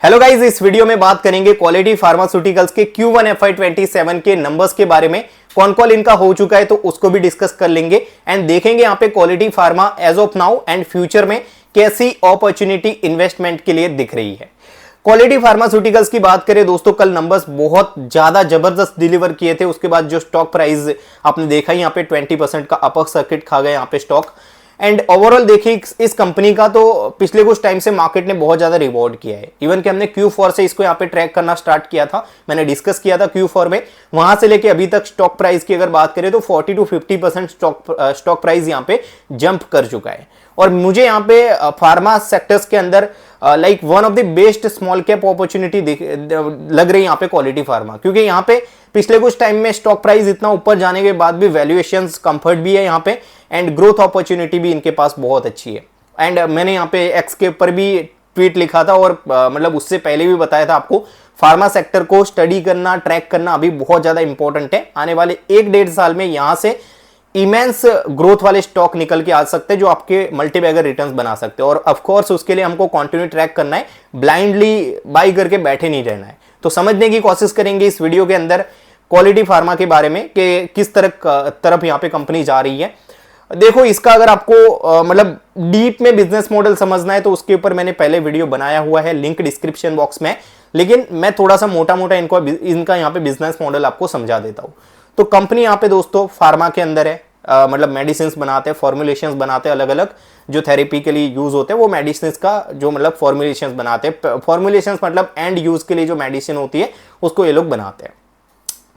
Hello guys, इस video में बात करेंगे क्वालिटी फार्मास्यूटिकल्स के Q1 FY27 के नंबर्स के बारे में। कौन कॉल इनका हो चुका है तो उसको भी डिस्कस कर लेंगे एंड देखेंगे यहाँ पे quality pharma as of now and future में कैसी अपॉर्चुनिटी इन्वेस्टमेंट के लिए दिख रही है। क्वालिटी फार्मास्यूटिकल्स की बात करें दोस्तों, कल नंबर्स बहुत ज्यादा जबरदस्त डिलीवर किए थे। उसके बाद जो स्टॉक प्राइस आपने देखा यहाँ पे 20% का अपर सर्किट खा गया यहाँ पे स्टॉक। एंड ओवरऑल देखिए इस कंपनी का तो पिछले कुछ टाइम से मार्केट ने बहुत ज्यादा रिवॉर्ड किया है। इवन कि हमने Q4 से इसको यहाँ पे ट्रैक करना स्टार्ट किया था, मैंने डिस्कस किया था Q4 में। वहां से लेके अभी तक स्टॉक प्राइस की अगर बात करें तो 40 to 50% स्टॉक प्राइस यहाँ पे जंप कर चुका है। और मुझे यहाँ पे फार्मा सेक्टर्स के अंदर like one of the best small cap opportunity लग रही है यहाँ पे क्वालिटी फार्मा, क्योंकि यहाँ पे पिछले कुछ टाइम में स्टॉक प्राइस इतना ऊपर जाने के बाद भी वैल्यूएशंस कंफर्ट भी है यहाँ पे एंड ग्रोथ अपॉर्चुनिटी भी इनके पास बहुत अच्छी है। एंड मैंने यहाँ पे एक्स के ऊपर भी ट्वीट लिखा था और मतलब उससे पहले भी बताया था आपको, फार्मा सेक्टर को स्टडी करना, ट्रैक करना अभी बहुत ज्यादा इंपॉर्टेंट है। आने वाले 1-1.5 साल में यहाँ से इमेंस ग्रोथ वाले स्टॉक निकल के आ सकते हैं जो आपके मल्टीबैगर रिटर्न्स बना सकते हैं। और ऑफ कोर्स उसके लिए हमको कंटिन्यू ट्रैक करना है, ब्लाइंडली बाई करके बैठे नहीं रहना है। तो समझने की कोशिश करेंगे इस वीडियो के अंदर क्वालिटी फार्मा के बारे में कि किस तरफ यहाँ पे कंपनी जा रही है। देखो, इसका अगर आपको मतलब डीप में बिजनेस मॉडल समझना है तो उसके ऊपर मैंने पहले वीडियो बनाया हुआ है, लिंक डिस्क्रिप्शन बॉक्स में। लेकिन मैं थोड़ा सा मोटा मोटा इनका यहाँ पे बिजनेस मॉडल आपको समझा देता हूँ। तो कंपनी यहाँ पे दोस्तों फार्मा के अंदर है, मतलब मेडिसिन बनाते हैं, फॉर्मुलेशंस बनाते हैं, अलग अलग जो थेरेपी के लिए यूज होते हैं वो मेडिसिन का जो मतलब फॉर्मुलेशंस बनाते हैं। फॉर्मुलेशंस मतलब एंड यूज के लिए जो मेडिसिन होती है उसको ये लोग बनाते हैं।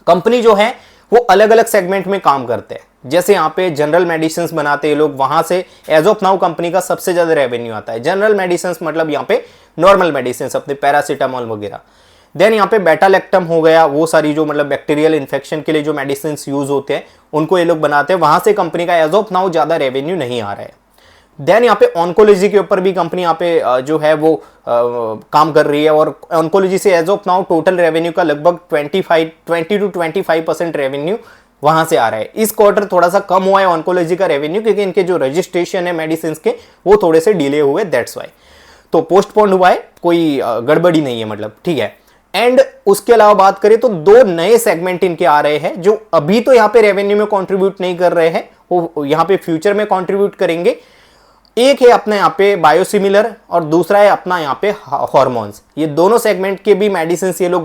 कंपनी जो है वो अलग अलग सेगमेंट में काम करते हैं। जैसे यहाँ पे जनरल मेडिसिन बनाते हैं लोग, वहां से एज ऑफ नाउ कंपनी का सबसे ज्यादा रेवेन्यू आता है। जनरल मेडिसिन मतलब यहाँ पे नॉर्मल मेडिसिन अपने पैरासीटामोल वगैरह। देन यहाँ पे बेटा लैक्टम हो गया, वो सारी जो मतलब बैक्टीरियल इन्फेक्शन के लिए जो मेडिसिन यूज होते हैं उनको ये लोग बनाते हैं। वहां से कंपनी का एज ऑफ नाउ ज्यादा रेवेन्यू नहीं आ रहा है। देन यहाँ पे ऑन्कोलॉजी के ऊपर भी कंपनी यहाँ पे जो है वो काम कर रही है और ऑन्कोलॉजी से as of now total revenue का लगभग 20 to 25% रेवेन्यू वहां से आ रहा है। इस क्वार्टर थोड़ा सा कम हुआ है ऑन्कोलॉजी का रेवेन्यू, क्योंकि इनके जो रजिस्ट्रेशन है मेडिसिन के वो थोड़े से डिले हुए, दैट्स वाई। तो पोस्टपोन्ड हुआ है, कोई गड़बड़ी नहीं है, मतलब ठीक है। एंड उसके अलावा बात करें तो 2 नए सेगमेंट इनके आ रहे हैं जो अभी तो यहाँ पे रेवेन्यू में कंट्रीब्यूट नहीं कर रहे हैं, वो यहाँ पे फ्यूचर में कंट्रीब्यूट करेंगे। एक है अपना यहाँ पे बायोसिमिलर और दूसरा है अपना यहाँ पे हार्मोन्स। ये दोनों सेगमेंट के भी मेडिसिन ये लोग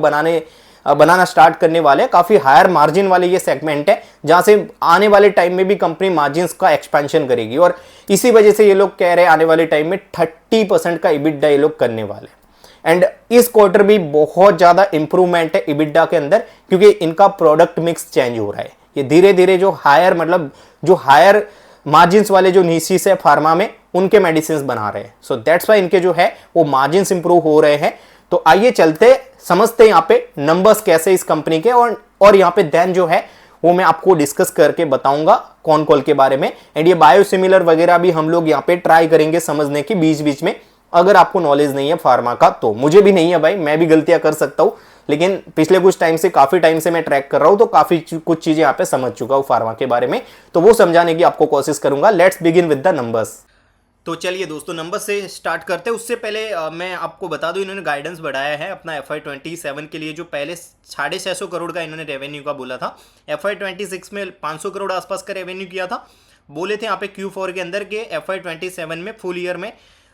बनाना स्टार्ट करने वाले हैं। काफी हायर मार्जिन वाले ये सेगमेंट है जहां से आने वाले टाइम में भी कंपनी मार्जिन्स का एक्सपेंशन करेगी और इसी वजह से ये लोग कह रहे हैं आने वाले टाइम में 30% का इबिडा ये लोग करने वाले। एंड इस क्वार्टर भी बहुत ज्यादा इंप्रूवमेंट है इबिडा के अंदर, क्योंकि इनका प्रोडक्ट मिक्स चेंज हो रहा है। ये धीरे धीरे जो हायर मार्जिन्स वाले जो नीसीस है फार्मा में उनके मेडिसिन बना रहे हैं। सो दैट्स वाई इनके जो है वो मार्जिन्स इंप्रूव हो रहे हैं। तो आइए चलते समझते हैं यहाँ पे नंबर्स कैसे इस कंपनी के, और यहाँ पे देन जो है वो मैं आपको डिस्कस करके बताऊंगा कौन कॉल के बारे में। एंड ये बायोसिमिलर वगैरह भी हम लोग यहाँ पे ट्राई करेंगे समझने की बीच बीच में। अगर आपको नॉलेज नहीं है फार्मा का तो, मुझे भी नहीं है भाई, मैं भी गलतियां कर सकता हूं, लेकिन पिछले कुछ टाइम से काफी टाइम से मैं ट्रैक कर रहा हूं तो काफी कुछ चीजें यहाँ पे समझ चुका हूं फार्मा के बारे में, तो वो समझाने की आपको कोशिश करूंगा। Let's begin with the numbers. तो चलिए दोस्तों नंबर से स्टार्ट करते हैं। उससे पहले मैं आपको बता दूं, इन्होंने गाइडेंस बढ़ाया है अपना FY27 के लिए। जो पहले 650 करोड़ का इन्होंने रेवेन्यू का बोला था, FY26 में 500 करोड़ आसपास का रेवेन्यू किया था। बोले थे यहाँ पे Q4 के अंदर के FY27 में फुल ईयर में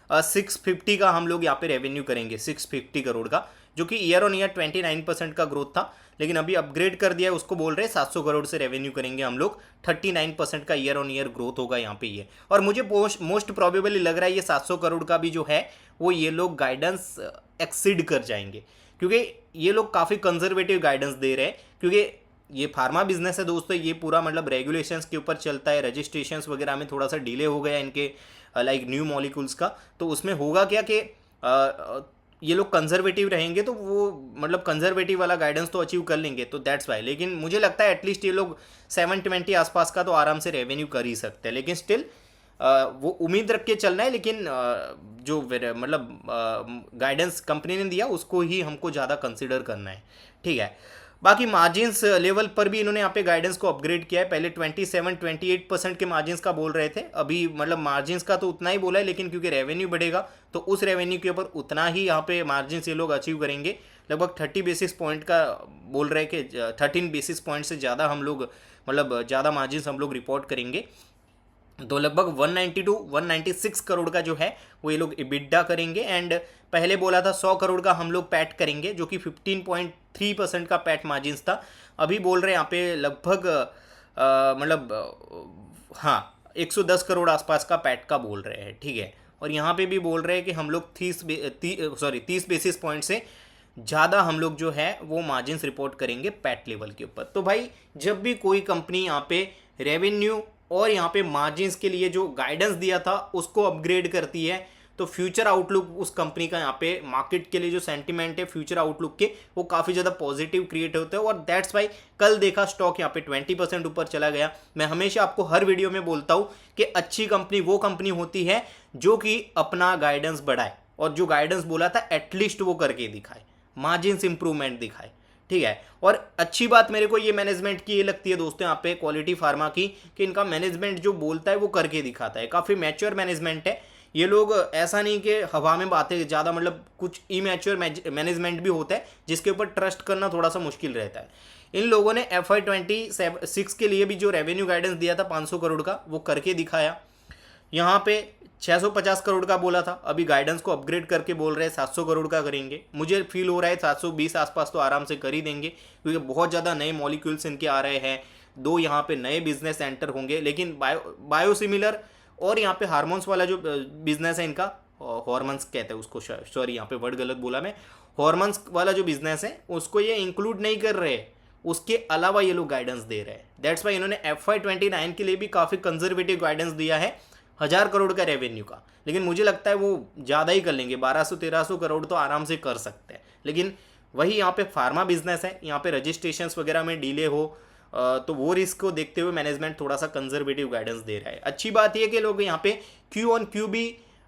650 का हम लोग यहाँ पे रेवेन्यू करेंगे, 650 करोड़ का, जो कि ईयर ऑन ईयर 29% का ग्रोथ था। लेकिन अभी अपग्रेड कर दिया है, उसको बोल रहे हैं 700 करोड़ से रेवेन्यू करेंगे हम लोग, 39% का ईयर ऑन ईयर ग्रोथ होगा यहाँ पे ये। और मुझे मोस्ट प्रोबेबली लग रहा है ये 700 करोड़ का भी जो है वो ये लोग गाइडेंस एक्सीड कर जाएंगे, क्योंकि ये लोग काफ़ी कंजर्वेटिव गाइडेंस दे रहे हैं। क्योंकि ये फार्मा बिजनेस है दोस्तों, ये पूरा मतलब रेगुलेशंस के ऊपर चलता है। रजिस्ट्रेशंस वगैरह में थोड़ा सा डिले हो गया इनके लाइक न्यू मॉलिक्यूल्स का, तो उसमें होगा क्या कि ये लोग कंजर्वेटिव रहेंगे, तो वो मतलब कंजर्वेटिव वाला गाइडेंस तो अचीव कर लेंगे, तो दैट्स वाई। लेकिन मुझे लगता है एटलीस्ट ये लोग 720 आसपास का तो आराम से रेवेन्यू कर ही सकते हैं। लेकिन स्टिल वो उम्मीद रख के चलना है, लेकिन जो मतलब गाइडेंस कंपनी ने दिया उसको ही हमको ज़्यादा कंसिडर करना है, ठीक है। बाकी मार्जिन्स लेवल पर भी इन्होंने यहाँ पे गाइडेंस को अपग्रेड किया है। पहले 27-28% के मार्जिन्स का बोल रहे थे, अभी मतलब मार्जिन्स का तो उतना ही बोला है, लेकिन क्योंकि रेवेन्यू बढ़ेगा तो उस रेवेन्यू के ऊपर उतना ही यहाँ पे मार्जिन्स ये लोग अचीव करेंगे। लगभग 30 बेसिस पॉइंट का बोल रहे हैं कि 13 बेसिस पॉइंट से ज़्यादा हम लोग मतलब ज़्यादा मार्जिन्स हम लोग रिपोर्ट करेंगे। तो लगभग 190 टू 196 करोड़ का जो है वो ये लोग इबिडा करेंगे। एंड पहले बोला था 100 करोड़ का हम लोग पैट करेंगे, जो कि 15.3% का पैट मार्जिन्स था। अभी बोल रहे हैं यहाँ पे लगभग मतलब हाँ 110 करोड़ आसपास का पैट का बोल रहे हैं, ठीक है। और यहाँ पे भी बोल रहे हैं कि हम लोग 30 बेसिस पॉइंट से ज़्यादा हम लोग जो है वो मार्जिन्स रिपोर्ट करेंगे पैट लेवल के ऊपर। तो भाई जब भी कोई कंपनी यहाँ पे रेवेन्यू और यहाँ पे मार्जिन्स के लिए जो गाइडेंस दिया था उसको अपग्रेड करती है, तो फ्यूचर आउटलुक उस कंपनी का यहाँ पे मार्केट के लिए जो सेंटिमेंट है फ्यूचर आउटलुक के, वो काफ़ी ज़्यादा पॉजिटिव क्रिएट होते हैं। और दैट्स वाई कल देखा स्टॉक यहाँ पे 20% ऊपर चला गया। मैं हमेशा आपको हर वीडियो में बोलता हूँ कि अच्छी कंपनी वो कंपनी होती है जो कि अपना गाइडेंस बढ़ाए, और जो गाइडेंस बोला था एटलीस्ट वो करके दिखाए, मार्जिन्स इंप्रूवमेंट दिखाए, ठीक है। और अच्छी बात मेरे को ये मैनेजमेंट की ये लगती है दोस्तों यहाँ पे क्वालिटी फार्मा की, कि इनका मैनेजमेंट जो बोलता है वो करके दिखाता है। काफ़ी मैच्योर मैनेजमेंट है ये लोग, ऐसा नहीं कि हवा में बातें ज़्यादा, मतलब कुछ इमैच्योर मैनेजमेंट भी होता है जिसके ऊपर ट्रस्ट करना थोड़ा सा मुश्किल रहता है। इन लोगों ने FY26 के लिए भी जो रेवेन्यू गाइडेंस दिया था 500 करोड़ का, वो करके दिखाया। यहाँ पे 650 करोड़ का बोला था, अभी गाइडेंस को अपग्रेड करके बोल रहे हैं 700 करोड़ का करेंगे। मुझे फील हो रहा है 720 आसपास तो आराम से कर ही देंगे, क्योंकि बहुत ज़्यादा नए मॉलिक्यूल्स इनके आ रहे हैं। 2 यहाँ पे नए बिजनेस एंटर होंगे, लेकिन बायोसिमिलर और यहाँ पे हार्मोन्स वाला जो बिजनेस है इनका, हॉर्मोन्स कहते हैं उसको, सॉरी यहाँ पे वर्ड गलत बोला मैं, हॉर्मोन्स वाला जो बिजनेस है उसको ये इंक्लूड नहीं कर रहे, उसके अलावा ये लोग गाइडेंस दे रहे हैं। दैट्स वाई इन्होंने FY29 के लिए भी काफ़ी कंजर्वेटिव गाइडेंस दिया है 1000 करोड़ का रेवेन्यू का, लेकिन मुझे लगता है वो ज़्यादा ही कर लेंगे, 1200-1300 करोड़ तो आराम से कर सकते हैं। लेकिन वही यहाँ पे फार्मा बिजनेस है, यहाँ पे रजिस्ट्रेशंस वगैरह में डिले हो तो वो रिस्क को देखते हुए मैनेजमेंट थोड़ा सा कंजर्वेटिव गाइडेंस दे रहा है। अच्छी बात यह कि लोग यहाँ पे Q1Q भी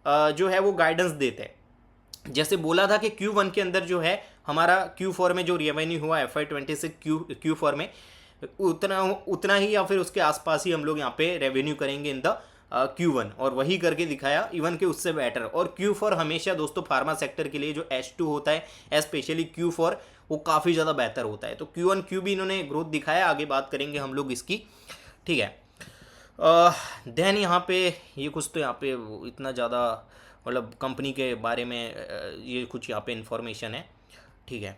जो है वो गाइडेंस देते हैं। जैसे बोला था कि Q1 के अंदर जो है हमारा Q4 में जो रेवेन्यू हुआ FY26 Q4 में उतना ही या फिर उसके आसपास ही हम लोग यहाँ पे रेवेन्यू करेंगे इन द Q1, और वही करके दिखाया, इवन के उससे बेटर। और Q4 हमेशा दोस्तों फार्मा सेक्टर के लिए जो H2 होता है स्पेशली Q4 वो काफ़ी ज़्यादा बेहतर होता है। तो Q1Q भी इन्होंने ग्रोथ दिखाया, आगे बात करेंगे हम लोग इसकी, ठीक है। देन यहाँ पे ये कुछ तो यहाँ पे इतना ज़्यादा मतलब कंपनी के बारे में ये कुछ यहाँ पे इंफॉर्मेशन है, ठीक है।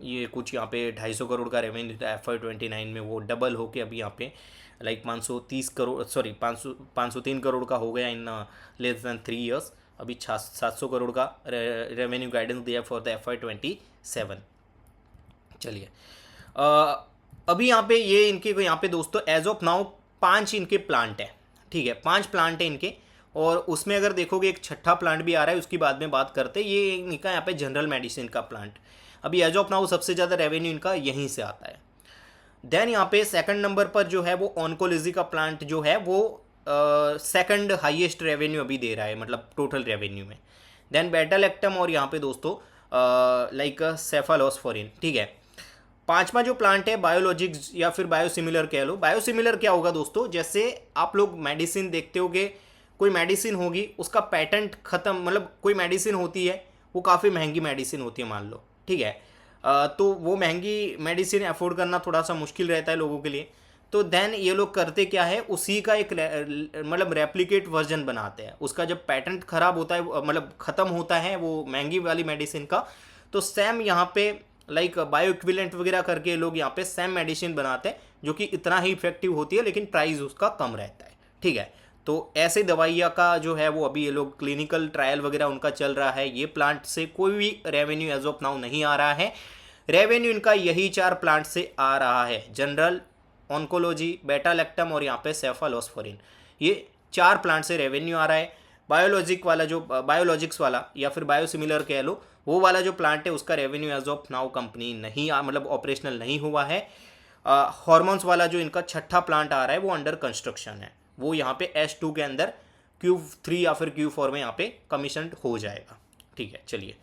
ये कुछ यहाँ पे 250 करोड़ का रेवेन्यू था FY29 में, वो डबल होके अभी यहाँ पे लाइक 530 करोड़, सॉरी 503 करोड़ का हो गया इन लेस दैन 3 ईयर्स। अभी 700 करोड़ का रेवेन्यू गाइडेंस दिया फॉर द FY27। चलिए अभी यहाँ पे ये इनके यहाँ पे दोस्तों एज ऑफ नाउ 5 इनके प्लांट है, ठीक है, 5 प्लांट है इनके। और उसमें अगर देखोगे एक छठा प्लांट भी आ रहा है, उसकी बाद में बात करते हैं। ये इनका यहाँ पे जनरल मेडिसिन का प्लांट, अभी एज ऑफ नाउ सबसे ज़्यादा रेवेन्यू इनका यहीं से आता है। देन यहाँ पे सेकंड नंबर पर जो है वो ऑन्कोलॉजी का प्लांट जो है वो सेकंड हाईएस्ट रेवेन्यू अभी दे रहा है, मतलब टोटल रेवेन्यू में। देन बेटालैक्टम और यहाँ पे दोस्तों लाइक सेफालोस्फोरिन, ठीक है। 5वां जो प्लांट है बायोलॉजिक्स या फिर बायोसिमिलर कह लो। बायोसिमिलर क्या होगा दोस्तों, जैसे आप लोग मेडिसिन देखते होगे, कोई मेडिसिन होगी उसका पेटेंट खत्म, मतलब कोई मेडिसिन होती है वो काफ़ी महंगी मेडिसिन होती है मान लो, ठीक है। तो वो महंगी मेडिसिन अफोर्ड करना थोड़ा सा मुश्किल रहता है लोगों के लिए। तो देन ये लोग करते क्या है, उसी का एक मतलब रेप्लिकेट वर्जन बनाते हैं। उसका जब पेटेंट खराब होता है, मतलब ख़त्म होता है वो महंगी वाली मेडिसिन का, तो सेम यहाँ पे लाइक बायो इक्विवेलेंट वगैरह करके लोग यहाँ पे सेम मेडिसिन बनाते हैं जो कि इतना ही इफेक्टिव होती है, लेकिन प्राइस उसका कम रहता है, ठीक है। तो ऐसे दवाइयाँ का जो है वो अभी ये लोग क्लिनिकल ट्रायल वगैरह उनका चल रहा है। ये प्लांट से कोई भी रेवेन्यू एज ऑफ नाउ नहीं आ रहा है। रेवेन्यू इनका यही 4 प्लांट से आ रहा है, जनरल, ऑन्कोलॉजी, बेटालैक्टम और यहाँ पे सेफालोस्फोरिन। ये 4 प्लांट से रेवेन्यू आ रहा है। बायोलॉजिक वाला जो बायोलॉजिक्स वाला या फिर बायोसिमिलर कह लो, वो वाला जो प्लांट है उसका revenue as of now company नहीं मतलब ऑपरेशनल नहीं हुआ है। हार्मोन्स वाला जो इनका छठा प्लांट आ रहा है वो अंडर कंस्ट्रक्शन है, वो यहाँ पे H2 के अंदर Q3 या फिर Q4 में यहाँ पे कमीशन हो जाएगा, ठीक है। चलिए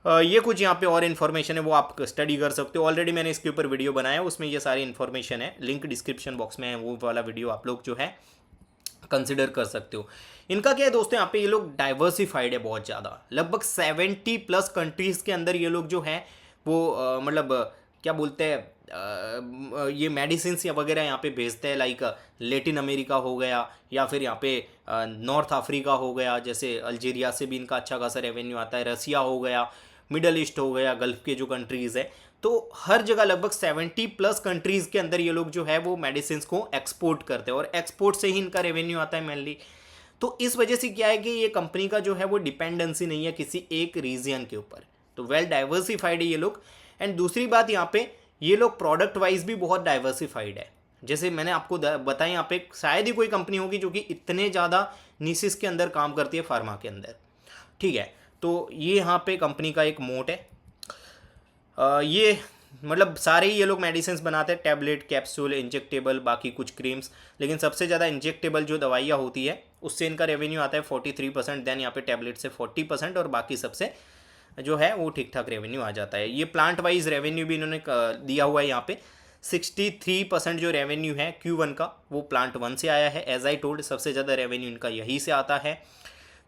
ये कुछ यहाँ पे और इन्फॉर्मेशन है, वो आप स्टडी कर सकते हो। ऑलरेडी मैंने इसके ऊपर वीडियो बनाया है, उसमें ये सारी इन्फॉर्मेशन है, लिंक डिस्क्रिप्शन बॉक्स में है, वो वाला वीडियो आप लोग जो है कंसिडर कर सकते हो। इनका क्या है दोस्तों, यहाँ पे ये लोग डाइवर्सिफाइड है बहुत ज़्यादा, लगभग 70+ कंट्रीज़ के अंदर ये लोग जो है वो मतलब क्या बोलते हैं, ये मेडिसिन या वगैरह यहाँ पे भेजते हैं, लाइक लेटिन अमेरिका हो गया, या फिर यहाँ पे नॉर्थ अफ्रीका हो गया, जैसे अल्जीरिया से भी इनका अच्छा खासा रेवेन्यू आता है, रसिया हो गया, मिडल ईस्ट हो गया, गल्फ के जो कंट्रीज़ है, तो हर जगह लगभग 70+ कंट्रीज़ के अंदर ये लोग जो है वो मेडिसिन को एक्सपोर्ट करते हैं, और एक्सपोर्ट से ही इनका रेवेन्यू आता है मेनली। तो इस वजह से क्या है कि ये कंपनी का जो है वो डिपेंडेंसी नहीं है किसी एक रीजन के ऊपर, तो वेल डाइवर्सिफाइड है ये लोग। एंड दूसरी बात, यहाँ पे ये लोग प्रोडक्ट वाइज भी बहुत डाइवर्सिफाइड है। जैसे मैंने आपको बताया, यहाँ पे शायद ही कोई कंपनी होगी जो कि इतने ज़्यादा निशिस के अंदर काम करती है फार्मा के अंदर, ठीक है। तो ये यहाँ पे कंपनी का एक मोट है। ये मतलब सारे ही ये लोग मेडिसिन बनाते हैं, टैबलेट, कैप्सूल, इंजेक्टेबल, बाकी कुछ क्रीम्स, लेकिन सबसे ज़्यादा इंजेक्टेबल जो दवाइयाँ होती है उससे इनका रेवेन्यू आता है 43%, देन यहाँ पे टैबलेट से 40%, और बाकी सबसे जो है वो ठीक ठाक रेवेन्यू आ जाता है। ये प्लांट वाइज रेवेन्यू भी इन्होंने दिया हुआ है यहाँ पे, 63% जो रेवेन्यू है Q1 का वो प्लांट 1 से आया है। एज आई टोल्ड, सबसे ज़्यादा रेवेन्यू इनका यहीं से आता है।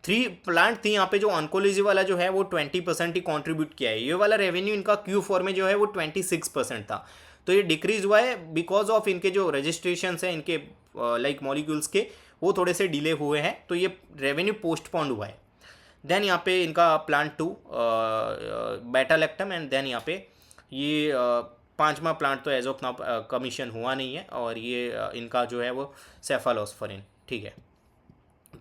3 प्लांट थी यहाँ पे, जो ऑन्कोलॉजी वाला जो है वो 20% ही कंट्रीब्यूट किया है। ये वाला रेवेन्यू इनका Q4 में जो है वो 26% था, तो ये डिक्रीज हुआ है बिकॉज ऑफ इनके जो रजिस्ट्रेशन है इनके लाइक मॉलिक्यूल्स के, वो थोड़े से डिले हुए हैं, तो ये रेवेन्यू पोस्टपोन्ड हुआ है। देन यहाँ पे इनका प्लांट 2 बेटा लैक्टम, एंड देन यहाँ पे ये 5वां प्लांट तो एज ऑफ नाउ कमीशन हुआ नहीं है, और ये इनका जो है वो सेफालोस्फरिन, ठीक है।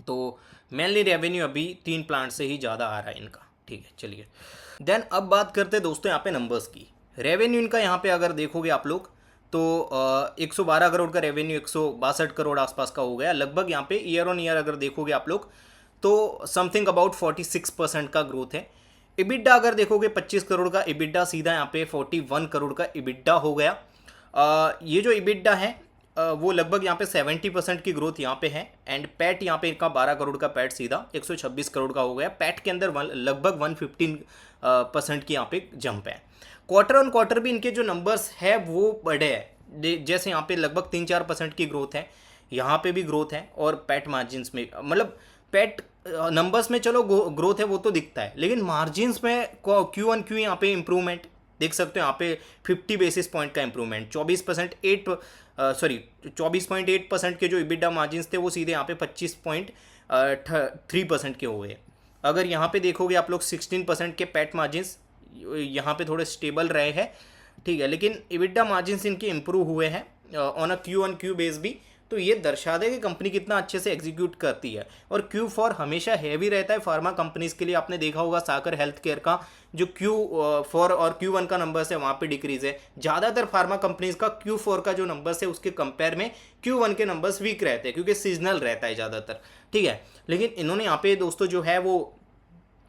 तो मेनली रेवेन्यू अभी 3 प्लांट से ही ज़्यादा आ रहा है इनका, ठीक है। चलिए देन अब बात करते हैं दोस्तों यहाँ पे नंबर्स की। रेवेन्यू इनका यहाँ पे अगर देखोगे आप लोग तो 112 करोड़ का रेवेन्यू 162 करोड़ आसपास का हो गया लगभग। यहाँ पे ईयर ऑन ईयर अगर देखोगे आप लोग तो समथिंग अबाउट 46% का ग्रोथ है। इबिड्डा अगर देखोगे 25 करोड़ का इबिड्डा, सीधा यहाँ पे 41 करोड़ का इबिड्डा हो गया। ये जो इबिड्डा है वो लगभग यहाँ पे 70% की ग्रोथ यहाँ पे है। एंड पैट यहाँ पे इनका 12 करोड़ का पैट सीधा 126 करोड़ का हो गया। पैट के अंदर लगभग 115% की यहाँ पे जंप है। क्वार्टर ऑन क्वार्टर भी इनके जो नंबर्स है वो बढ़े हैं, जैसे यहाँ पे लगभग 3-4% की ग्रोथ है, यहाँ पे भी ग्रोथ है। और पैट मार्जिन्स में मतलब पैट नंबर्स में चलो ग्रोथ है वो तो दिखता है, लेकिन मार्जिन्स में क्यू ऑन क्यू यहाँ पे इंप्रूवमेंट देख सकते हो। यहाँ पे 50 बेसिस पॉइंट का इंप्रूवमेंट, 24.8% के जो इबिड्डा मार्जिन्स थे वो सीधे यहाँ पे 25.3% के हुए। अगर यहाँ पे देखोगे आप लोग 16% के पैट मार्जिन्स यहाँ पे थोड़े स्टेबल रहे हैं, ठीक है, लेकिन इबिड्डा मार्जिन्स इनके इंप्रूव हुए हैं on a Q on Q base भी। तो ये दर्शा दे कि कंपनी कितना अच्छे से एग्जीक्यूट करती है। और Q4 हमेशा हैवी रहता है फार्मा कंपनीज के लिए। आपने देखा होगा साकर हेल्थ केयर का जो Q4 और Q1 का नंबर्स है वहाँ पे डिक्रीज है। ज़्यादातर फार्मा कंपनीज का Q4 का जो नंबर्स है उसके कंपेयर में Q1 के नंबर्स वीक रहते हैं, क्योंकि सीजनल रहता है ज़्यादातर, ठीक है। लेकिन इन्होंने यहाँ पे दोस्तों जो है वो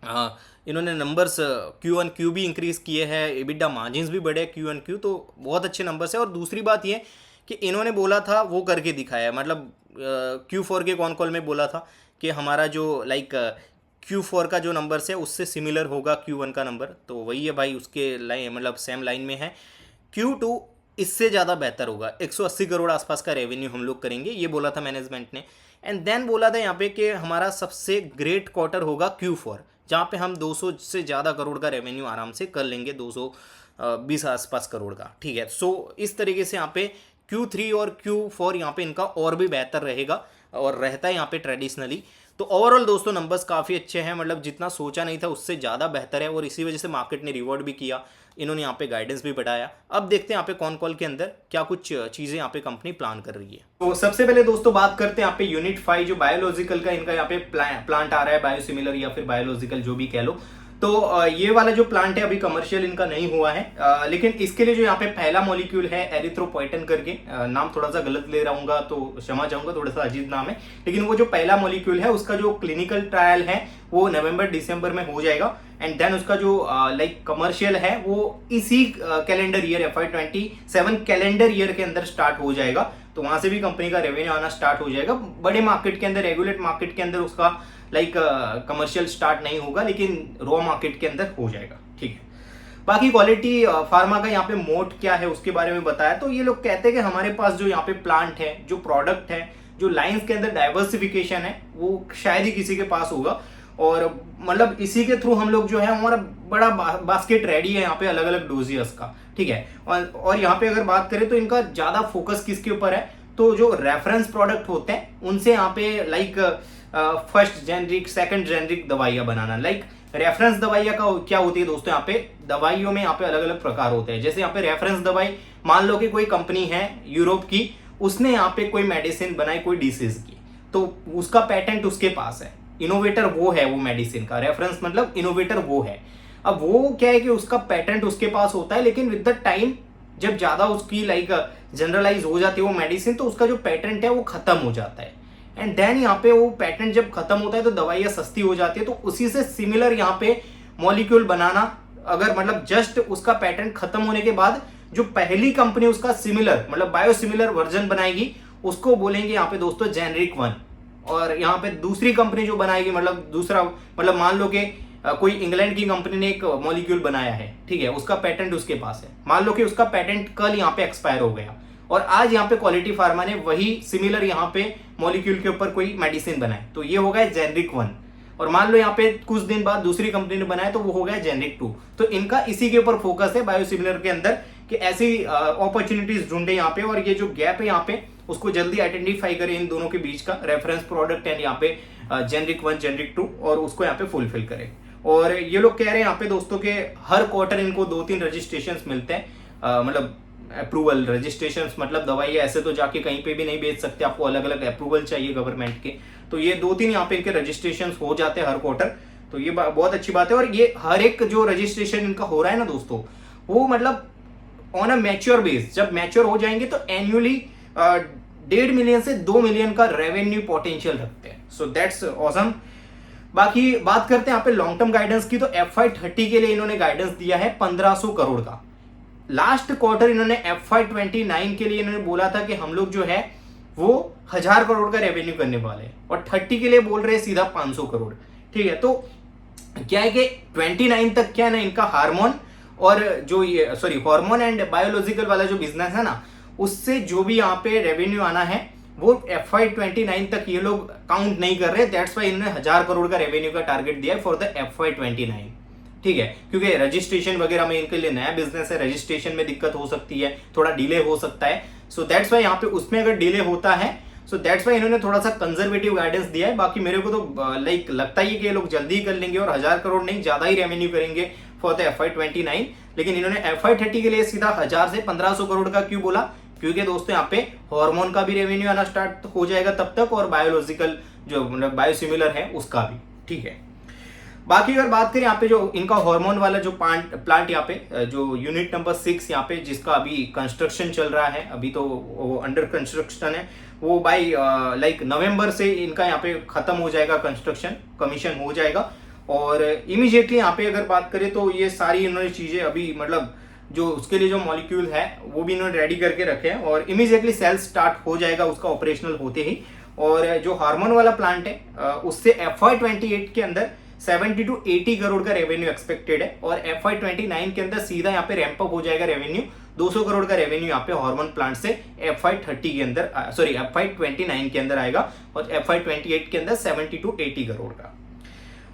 इन्होंने नंबर्स Q1 Q भी इंक्रीज़ किए हैं, इबिड्डा मार्जिन्स भी बढ़े Q1 Q, तो बहुत अच्छे नंबर्स है। और दूसरी बात ये कि इन्होंने बोला था वो करके दिखाया, मतलब Q4 के कॉन कॉल में बोला था कि हमारा जो लाइक Q4 का जो नंबर्स है उससे सिमिलर होगा Q1 का नंबर, तो वही है भाई, उसके लाइन मतलब सेम लाइन में है। Q2 इससे ज़्यादा बेहतर होगा, 180 करोड़ आसपास का रेवेन्यू हम लोग करेंगे, ये बोला था मैनेजमेंट ने। एंड देन बोला था यहाँ पे कि हमारा सबसे ग्रेट क्वार्टर होगा Q4, जहाँ पे हम 200 से ज़्यादा करोड़ का रेवेन्यू आराम से कर लेंगे, 220 आसपास करोड़ का, ठीक है। सो इस तरीके से यहाँ पे Q3 और Q4 यहाँ पे इनका और भी बेहतर रहेगा और रहता है यहाँ पे ट्रेडिशनली। तो ओवरऑल दोस्तों नंबर्स काफ़ी अच्छे हैं, मतलब जितना सोचा नहीं था उससे ज़्यादा बेहतर है, और इसी वजह से मार्केट ने रिवॉर्ड भी किया, इन्होंने यहाँ पे गाइडेंस भी बढ़ाया। अब देखते हैं यहाँ पे कॉन कॉल के अंदर क्या कुछ चीज़ें यहाँ पे कंपनी प्लान कर रही है। तो सबसे पहले दोस्तों बात करते हैं यहाँ पे यूनिट 5 जो बायोलॉजिकल का इनका यहाँ पे प्लांट आ रहा है, बायोसिमिलर या फिर बायोलॉजिकल जो भी कह लो। तो ये वाला जो प्लांट है अभी कमर्शियल इनका नहीं हुआ है, लेकिन इसके लिए जो यहाँ पे पहला मॉलिक्यूल है एरिथ्रोपोएटिन करके, नाम थोड़ा सा गलत ले रहा हूँ तो क्षमा चाहूंगा, थोड़ा सा अजीब नाम है, लेकिन वो जो पहला मॉलिक्यूल है उसका जो क्लिनिकल ट्रायल है वो नवंबर-दिसंबर में हो जाएगा। एंड देन उसका जो लाइक कमर्शियल है वो इसी calendar year FY27 calendar year के अंदर स्टार्ट हो जाएगा। तो वहां से भी कंपनी का रेवेन्यू आना स्टार्ट हो जाएगा। बड़े मार्केट के अंदर, रेगुलेट मार्केट के अंदर उसका लाइक कमर्शियल स्टार्ट नहीं होगा, लेकिन रॉ मार्केट के अंदर हो जाएगा, ठीक है। बाकी क्वालिटी फार्मा का यहाँ पे मोट क्या है उसके बारे में बताया। तो ये लोग कहते हैं कि हमारे पास जो यहाँ पे प्लांट है, जो प्रोडक्ट है, जो लाइंस के अंदर डाइवर्सिफिकेशन है, वो शायद ही किसी के पास होगा, और मतलब इसी के थ्रू हम लोग जो है हमारा बड़ा बास्केट रेडी है यहाँ पे अलग अलग डोजियर्स का, ठीक है। और यहाँ पे अगर बात करें तो इनका ज्यादा फोकस किसके ऊपर है, तो जो रेफरेंस प्रोडक्ट होते हैं उनसे यहाँ पे like first generic, second generic दवाइयां बनाना। लाइक रेफरेंस दवाइयां का क्या होती है दोस्तों, यहाँ पे दवाइयों में यहाँ पे अलग अलग प्रकार होते हैं। जैसे यहाँ पे रेफरेंस दवाई, मान लो कि कोई कंपनी है यूरोप की, उसने यहाँ पे कोई मेडिसिन बनाई कोई डिसीज की, तो उसका पेटेंट उसके पास है, इनोवेटर वो है, वो मेडिसिन का रेफरेंस मतलब इनोवेटर वो है। अब वो क्या है कि उसका पेटेंट उसके पास होता है, लेकिन विद द टाइम जब ज्यादा उसकी लाइक जनरलाइज हो जाती है वो मेडिसिन, तो उसका जो पेटेंट है वो खत्म हो जाता है। एंड देन यहाँ पे वो पेटेंट जब खत्म होता है तो दवाइयाँ सस्ती हो जाती है। तो उसी से सिमिलर यहाँ पे मॉलिक्यूल बनाना, अगर मतलब जस्ट उसका पेटेंट खत्म होने के बाद जो पहली कंपनी उसका सिमिलर मतलब बायोसिमिलर वर्जन बनाएगी, उसको बोलेंगे यहाँ पे दोस्तों जेनरिक 1। और यहाँ पे दूसरी कंपनी जो बनाएगी, मतलब दूसरा, मतलब मान लो कि कोई इंग्लैंड की कंपनी ने एक मॉलिक्यूल बनाया है, ठीक है, उसका पेटेंट उसके पास है, मान लो कि उसका पेटेंट कल यहाँ पे एक्सपायर हो गया, और आज यहाँ पे क्वालिटी फार्मा ने वही सिमिलर यहाँ पे मॉलिक्यूल के ऊपर कोई मेडिसिन बनाए, तो ये हो गया जेनरिक 1। और मान लो यहाँ पे कुछ दिन बाद दूसरी कंपनी ने बनाया, तो वो हो गया जेनरिक 2। तो इनका इसी के ऊपर फोकस है बायोसिमिलर के अंदर कि ऐसी अपॉर्चुनिटीज ढूंढे यहाँ पे, और ये जो गैप है यहाँ पे उसको जल्दी आइडेंटिफाई करें इन दोनों के बीच का, रेफरेंस प्रोडक्ट एंड यहाँ पे जेनरिक 1 जेनरिक 2, और उसको यहाँ पे फुलफिल करें। और ये लोग कह रहे हैं यहाँ पे दोस्तों के हर क्वार्टर इनको 2-3 रजिस्ट्रेशन मिलते हैं, मतलब अप्रूवल रजिस्ट्रेशन, मतलब दवाई ऐसे तो जाके कहीं पे भी नहीं बेच सकते, आपको अलग अलग अप्रूवल चाहिए गवर्नमेंट के, तो ये 2-3 यहाँ पे इनके रजिस्ट्रेशन हो जाते हैं हर क्वार्टर। तो ये बहुत अच्छी बात है। और ये हर एक जो रजिस्ट्रेशन इनका हो रहा है ना दोस्तों, वो मतलब ऑन अ मैच्योर बेस, जब मैच्योर हो जाएंगे तो एनुअली 1.5 मिलियन से 2 मिलियन का रेवेन्यू पोटेंशियल रखते हैं। So that's awesome. बाकी बात करते हैं यहाँ पे लॉन्ग टर्म गाइडेंस की, तो FY30 के लिए इन्होंने गाइडेंस दिया है 1500 करोड़ का। लास्ट क्वार्टर इन्होंने FY29 के लिए इन्होंने बोला था कि हम लोग जो है वो 1000 करोड़ का रेवेन्यू करने वाले हैं, और 30 के लिए बोल रहे हैं सीधा 500 करोड़, ठीक है। तो क्या है कि 29 तक क्या है ना, इनका हार्मोन और जो ये हार्मोन एंड बायोलॉजिकल वाला जो बिजनेस है ना, उससे जो भी यहाँ पे रेवेन्यू आना है वो FY29 तक ये लोग काउंट नहीं कर रहे। दैट्स वाई इन्होंने 1000 करोड़ का रेवेन्यू का टारगेट दिया है फॉर द FY29, ठीक है, क्योंकि रजिस्ट्रेशन वगैरह में इनके लिए नया बिजनेस है, रजिस्ट्रेशन में दिक्कत हो सकती है, थोड़ा डिले हो सकता है। सो दैट्स वाई यहाँ पे उसमें अगर डिले होता है, सो दैट्स वाई इन्होंने थोड़ा सा कंजर्वेटिव गाइडेंस दिया है। बाकी मेरे को तो लाइक लगता ही है कि ये लोग जल्दी कर लेंगे और 1000 करोड़ नहीं ज्यादा ही रेवेन्यू करेंगे फॉर द FY29। लेकिन इन्होंने FY30 के लिए सीधा 1000 से 1500 करोड़ का क्यों बोला, क्योंकि दोस्तों यहाँ पे हार्मोन का भी रेवेन्यू आना स्टार्ट हो जाएगा तब तक, और बायोलॉजिकल जो मतलब बायोसिमिलर है उसका भी, ठीक है। बाकी अगर बात करें यहाँ पे जो इनका हार्मोन वाला जो प्लांट यहाँ पे जो यूनिट नंबर 6 यहाँ पे जिसका अभी कंस्ट्रक्शन चल रहा है, अभी तो वो अंडर कंस्ट्रक्शन है, वो बाय लाइक नवंबर से इनका यहाँ पे खत्म हो जाएगा, कंस्ट्रक्शन कमीशन हो जाएगा। और इमीडिएटली यहाँ पे अगर बात करें तो ये सारी इन्होंने चीजें अभी मतलब जो उसके लिए जो मॉलिक्यूल है वो भी इन्होंने रेडी करके रखे हैं, और इमीडिएटली सेल स्टार्ट हो जाएगा उसका ऑपरेशनल होते ही। और जो हार्मोन वाला प्लांट है उससे FY28 के अंदर 70 to 80 करोड़ का रेवेन्यू एक्सपेक्टेड है, और FY29 के अंदर सीधा यहाँ पे रैंप अप हो जाएगा रेवेन्यू, 200 करोड़ का रेवेन्यू यहाँ पे हार्मोन प्लांट से FY30 के अंदर FY29 के अंदर आएगा, और FY28 के अंदर 70 to 80 करोड़ का।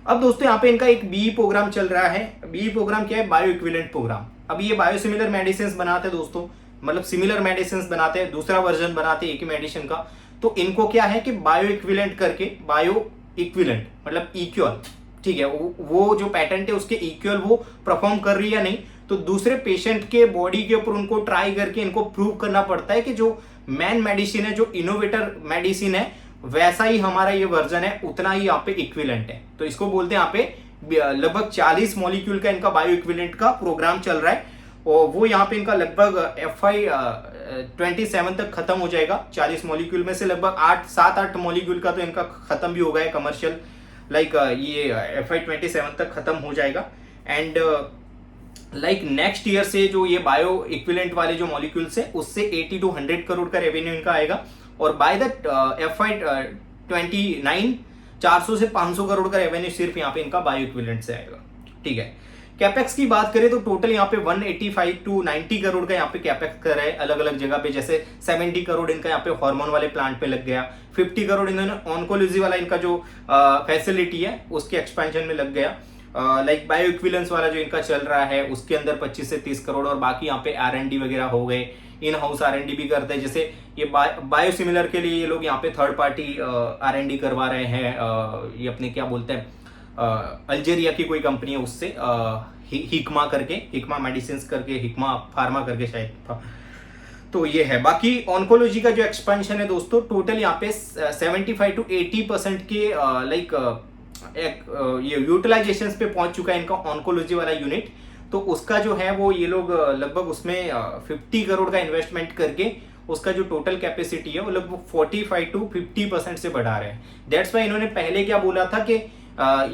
अब दोस्तों यहाँ पे इनका एक BE प्रोग्राम चल रहा है। BE प्रोग्राम क्या है, बायो इक्विवेलेंट प्रोग्राम। अब ये बायोसिमिलर मेडिसिन बनाते हैं दोस्तों, मतलब सिमिलर मेडिसिन बनाते हैं, दूसरा वर्जन बनाते हैं एक ही मेडिसिन का। तो इनको क्या है कि बायो इक्विवेलेंट करके, बायो इक्विवेलेंट मतलब इक्वल, ठीक है, वो जो पैटेंट है उसके इक्वल वो परफॉर्म कर रही है या नहीं, तो दूसरे पेशेंट के बॉडी के ऊपर उनको ट्राई करके इनको प्रूव करना पड़ता है कि जो मेन मेडिसिन है, जो इनोवेटर मेडिसिन है, वैसा ही हमारा ये वर्जन है, उतना ही यहाँ पे इक्विवेलेंट है। तो इसको बोलते हैं यहाँ पे लगभग 40 मॉलिक्यूल का इनका बायो इक्विवेलेंट का प्रोग्राम चल रहा है, और वो यहाँ पे इनका लगभग FY27 तक खत्म हो जाएगा। 40 मॉलिक्यूल में से लगभग 7-8 मॉलिक्यूल का तो इनका खत्म भी हो गया है कमर्शियल, लाइक ये FY27 तक खत्म हो जाएगा। एंड लाइक नेक्स्ट ईयर से जो ये बायो इक्विवेलेंट वाले जो मॉलिक्यूल्स है उससे 80 to 100 करोड़ का रेवेन्यू इनका आएगा, और बाय द FY29 400 से 500 करोड़ का रेवेन्यू सिर्फ यहाँ पे इनका बायो इक्विवेलेंट से आएगा, ठीक है। कैपेक्स की बात करें तो टोटल यहाँ पे 185 टू 90 करोड़ का यहाँ पे कैपेक्स कर रहे हैं अलग अलग जगह पे। जैसे 70 करोड़ इनका यहाँ पे हार्मोन वाले प्लांट पे लग गया, 50 करोड़ इन्होंने ऑन्कोलॉजी वाला इनका जो फैसिलिटी है उसके एक्सपेंशन में लग गया। लाइक बायो इक्विलेंस वाला जो इनका चल रहा है उसके अंदर 25 से 30 करोड़, और बाकी यहाँ पे R&D वगैरह हो गए, इन हाउस R&D भी करते हैं। जैसे ये बायोसिमिलर के लिए ये लोग यहाँ पे थर्ड पार्टी R&D करवा रहे हैं। ये अपने क्या बोलते हैं, अल्जेरिया की कोई कंपनी है उससे, हिकमा करके, हिकमा मेडिसिन करके, हिकमा फार्मा करके शायद था। तो ये है। बाकी ऑन्कोलॉजी का जो एक्सपेंशन है दोस्तों, टोटल यहाँ पे 75 टू 80% के लाइक ये यूटिलाइजेशन पे पहुंच चुका है इनका ऑन्कोलॉजी वाला यूनिट। तो उसका जो है वो ये लोग लगभग उसमें 50 करोड़ का इन्वेस्टमेंट करके उसका जो टोटल कैपेसिटी है वो लगभग 45 टू 50% से बढ़ा रहे हैं। दैट्स वाई इन्होंने पहले क्या बोला था कि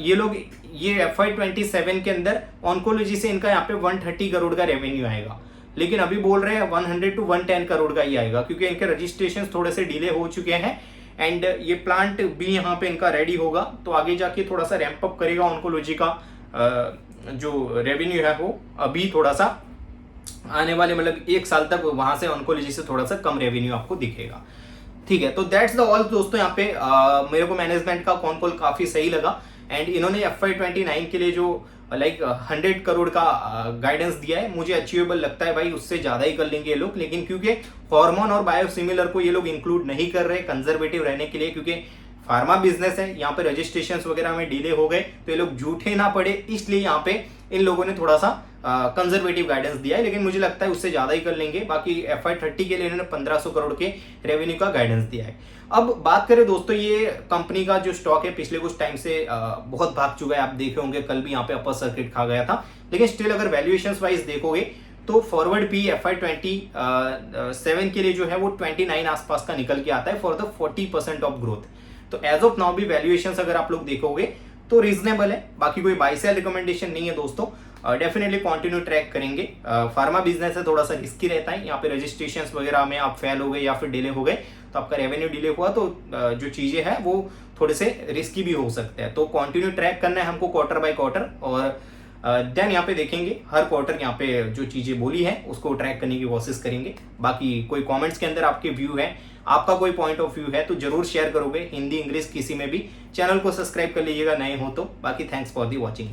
ये लोग ये FY27 के अंदर ऑन्कोलॉजी से इनका यहाँ पे 130 करोड़ का रेवेन्यू आएगा, लेकिन अभी बोल रहे हैं 100 टू 110 करोड़ का ही आएगा, क्योंकि इनके रजिस्ट्रेशन थोड़े से डिले हो चुके हैं एंड ये प्लांट भी यहाँ पे इनका रेडी होगा तो आगे जाके थोड़ा सा रैंप अप करेगा ऑन्कोलॉजी का जो रेवेन्यू है वो अभी थोड़ा सा आने वाले मतलब 1 साल तक वहां से ऑन्कोलॉजी से थोड़ा सा कम रेवेन्यू आपको दिखेगा। ठीक है, तो दैट्स द ऑल दोस्तों। यहाँ पे मेरे को मैनेजमेंट का कॉन कॉल काफी सही लगा एंड इन्होंने FY29 के लिए जो लाइक 100 करोड़ का गाइडेंस दिया है मुझे अचीवेबल लगता है भाई, उससे ज्यादा ही कर लेंगे ये लोग। लेकिन क्योंकि हार्मोन और बायोसिमिलर को ये लोग इंक्लूड नहीं कर रहे कंजर्वेटिव रहने के लिए, क्योंकि फार्मा बिजनेस है, यहाँ पे रजिस्ट्रेशंस वगैरह में डिले हो गए तो ये लोग झूठे ना पड़े, इसलिए यहाँ पे इन लोगों ने थोड़ा सा कंजर्वेटिव गाइडेंस दिया है। लेकिन मुझे लगता है उससे ज्यादा ही कर लेंगे। बाकी FY30 के लिए इन्होंने 1500 करोड़ के रेवेन्यू का गाइडेंस दिया है। अब बात करें दोस्तों, ये कंपनी का जो स्टॉक है पिछले कुछ टाइम से बहुत भाग चुका है। आप देखे होंगे कल भी यहाँ पे अपर सर्किट खा गया था, लेकिन स्टिल अगर वैल्यूएशन वाइज देखोगे तो फॉरवर्ड पी FY27 के लिए जो है वो 29 आसपास का निकल के आता है फॉर द 40% ऑफ ग्रोथ। तो एज ऑफ नाउ भी वैल्यूएशन अगर आप लोग देखोगे तो रीजनेबल है। बाकी कोई बाय सेल रिकमेंडेशन नहीं है दोस्तों, डेफिनेटली कंटिन्यू ट्रैक करेंगे। फार्मा बिजनेस है, थोड़ा सा रिस्की रहता है। यहाँ पे रजिस्ट्रेशंस वगैरह में आप फेल हो गए या फिर डिले हो गए तो आपका रेवेन्यू डिले हुआ तो जो चीजें हैं वो थोड़े से रिस्की भी हो सकते हैं। तो कंटिन्यू ट्रैक करना है हमको क्वार्टर बाय क्वार्टर, और देन यहाँ पे देखेंगे हर क्वार्टर यहाँ पे जो चीजें बोली है उसको ट्रैक करने की कोशिश करेंगे। बाकी कोई कमेंट्स के अंदर आपके व्यू है, आपका कोई पॉइंट ऑफ व्यू है तो जरूर शेयर करोगे, हिंदी इंग्लिश किसी में भी। चैनल को सब्सक्राइब कर लीजिएगा नए हो तो। बाकी थैंक्स फॉर दी वॉचिंग।